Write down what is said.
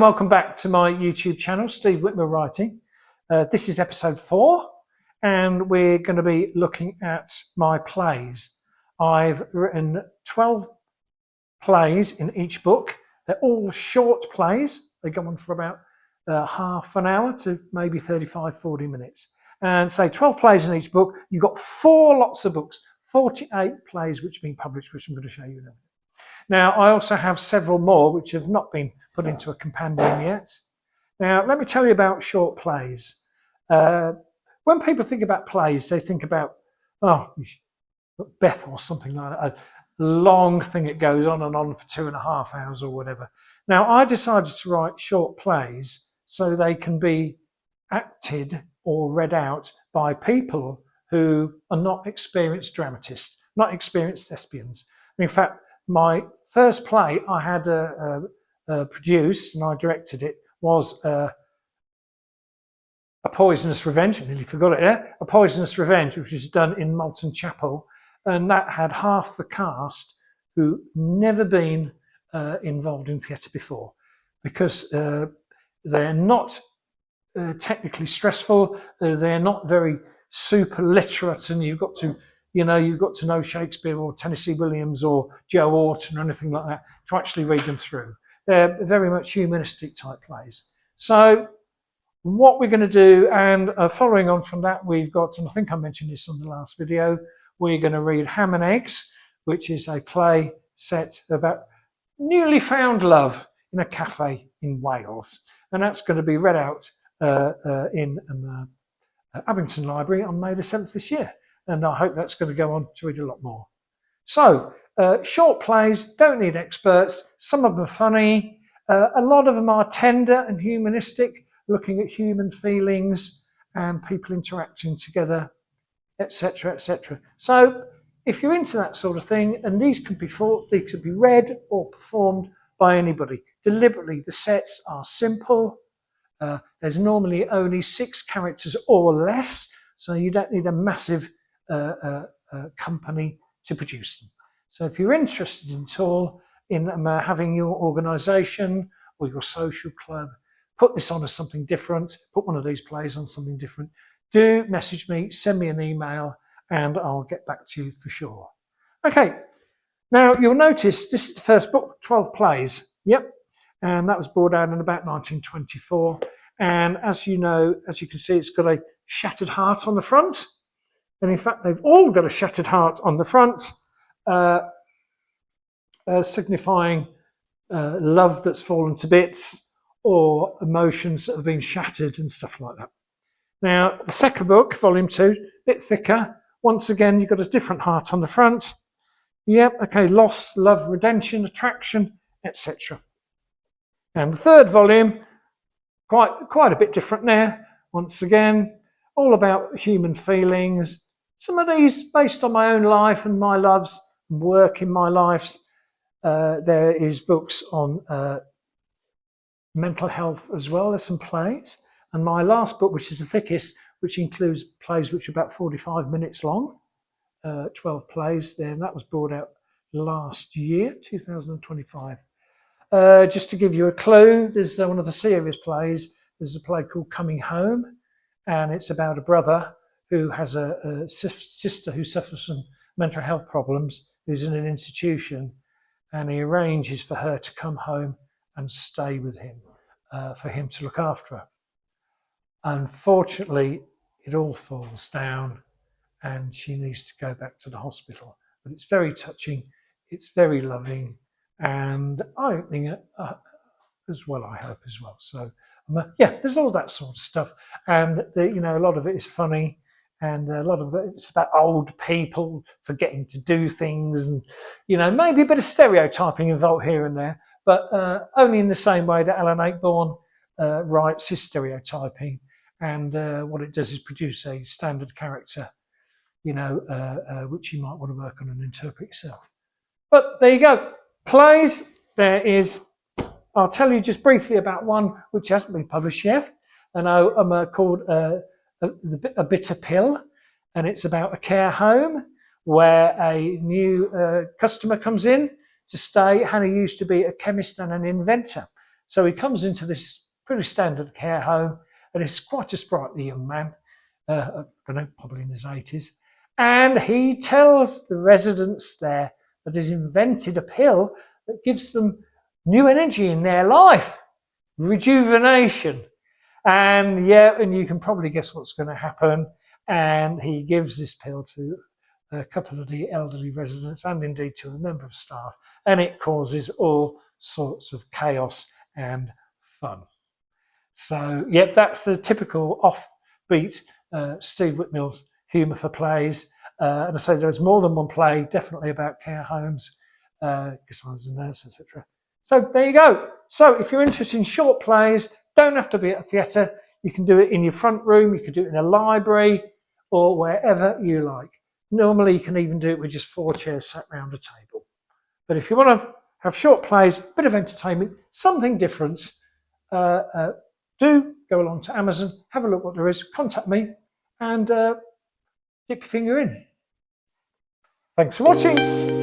Welcome back to my YouTube channel, Steve Whitmer Writing. This is episode 4 and we're going to be looking at my plays. I've written 12 plays in each book. They're all short plays. They go on for about half an hour to maybe 35-40 minutes. And say 12 plays in each book. You've got 4 lots of books, 48 plays which have been published, which I'm going to show you in a minute. Now, I also have several more which have not been put into a compendium yet. Now, let me tell you about short plays. When people think about plays, they think about, Beth or something like that, a long thing that goes on and on for 2.5 hours or whatever. Now, I decided to write short plays so they can be acted or read out by people who are not experienced dramatists, not experienced thespians. In fact, my first play I had produced and I directed it was A Poisonous Revenge. I nearly forgot it there. A Poisonous Revenge, which was done in Malton Chapel, and that had half the cast who never been involved in theatre before, because they're not technically stressful. They're not very super literate, and you've got to know Shakespeare or Tennessee Williams or Joe Orton or anything like that to actually read them through. They're very much humanistic type plays. So what we're going to do, and following on from that, we've got, and I think I mentioned this on the last video, we're going to read Ham and Eggs, which is a play set about newly found love in a cafe in Wales. And that's going to be read out in Abington Library on May the 7th this year. And I hope that's going to go on to read a lot more. So, short plays don't need experts. Some of them are funny. A lot of them are tender and humanistic, looking at human feelings and people interacting together, etc., etc. So, if you're into that sort of thing, and these can be read or performed by anybody. Deliberately, the sets are simple. There's normally only 6 characters or less, so you don't need a massive company to produce them. So if you're interested at all in having your organisation or your social club put this on as something different, put one of these plays on something different, do message me, send me an email, and I'll get back to you for sure. Okay, now you'll notice this is the first book, 12 plays. Yep, and that was brought out in about 1924. And as you know, as you can see, it's got a shattered heart on the front. And in fact, they've all got a shattered heart on the front, signifying love that's fallen to bits or emotions that have been shattered and stuff like that. Now, the second book, volume 2, a bit thicker. Once again, you've got a different heart on the front. Yep, okay, loss, love, redemption, attraction, etc. And the third volume, quite a bit different there. Once again, all about human feelings. Some of these based on my own life and my loves and work in my life. There is books on mental health as well. There's some plays. And my last book, which is the thickest, which includes plays which are about 45 minutes long, 12 plays there, and that was brought out last year, 2025. Just to give you a clue, there's one of the serious plays. There's a play called Coming Home, and it's about a brother who has a sister who suffers from mental health problems, who's in an institution, and he arranges for her to come home and stay with him, for him to look after her. Unfortunately, it all falls down and she needs to go back to the hospital. But it's very touching, it's very loving, and eye-opening as well, I hope, as well. So, yeah, there's all that sort of stuff. And, a lot of it is funny, and a lot of it's about old people forgetting to do things, and, maybe a bit of stereotyping involved here and there, but only in the same way that Alan Ayckbourn writes his stereotyping. And what it does is produce a standard character, which you might want to work on and interpret yourself. But there you go. Plays, there is, I'll tell you just briefly about one which hasn't been published yet. And I'm called A Bitter Pill. And it's about a care home where a new customer comes in to stay. Hannah used to be a chemist and an inventor. So he comes into this pretty standard care home, and it's quite a sprightly young man, I don't know, probably in his 80s. And he tells the residents there that he's invented a pill that gives them new energy in their life, rejuvenation. And you can probably guess what's going to happen. And he gives this pill to a couple of the elderly residents and indeed to a member of staff, and it causes all sorts of chaos and fun. So, that's the typical offbeat Steve Whitmill's humour for plays. And I say there's more than one play, definitely about care homes, because I was a nurse, etc. So there you go. So if you're interested in short plays, don't have to be at a theatre. You can do it in your front room, you can do it in a library, or wherever you like. Normally, you can even do it with just 4 chairs sat round a table. But if you want to have short plays, a bit of entertainment, something different, do go along to Amazon, have a look what there is, contact me, and dip your finger in. Thanks for watching.